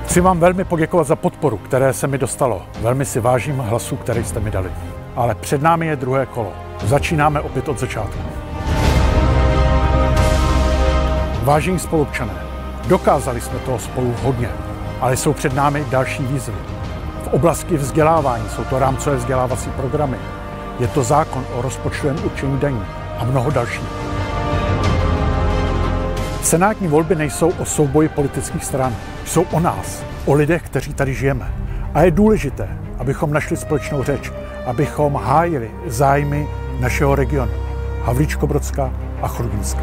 Chci vám velmi poděkovat za podporu, které se mi dostalo. Velmi si vážím hlasů, které jste mi dali. Ale před námi je druhé kolo. Začínáme opět od začátku. Vážení spoluobčané, dokázali jsme toho spolu hodně, ale jsou před námi další výzvy. V oblasti vzdělávání jsou to rámcové vzdělávací programy, je to zákon o rozpočtovém určení daní a mnoho dalších. Senátní volby nejsou o souboji politických stran, jsou o nás, o lidech, kteří tady žijeme. A je důležité, abychom našli společnou řeč, abychom hájili zájmy našeho regionu, Havlíčkobrodska a Chrudimska.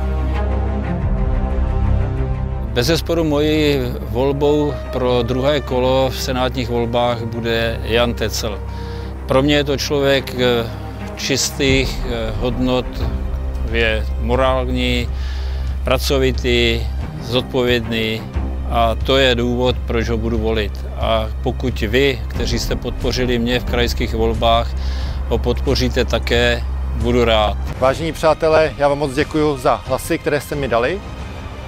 Bezesporu mojí volbou pro druhé kolo v senátních volbách bude Jan Tecl. Pro mě je to člověk čistých hodnot, je morální, pracovitý, zodpovědný a to je důvod, proč ho budu volit. A pokud vy, kteří jste podpořili mě v krajských volbách, ho podpoříte také, budu rád. Vážení přátelé, já vám moc děkuji za hlasy, které jste mi dali.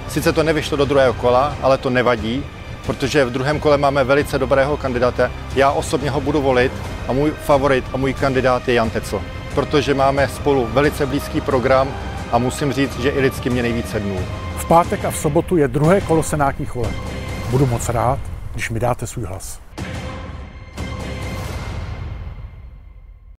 Sice to nevyšlo do druhého kola, ale to nevadí, protože v druhém kole máme velice dobrého kandidáta. Já osobně ho budu volit a můj favorit a můj kandidát je Jan Tecl, protože máme spolu velice blízký program a musím říct, že i lidsky mě nejvíce dnů. V pátek a v sobotu je druhé kolo senátních voleb. Budu moc rád, když mi dáte svůj hlas.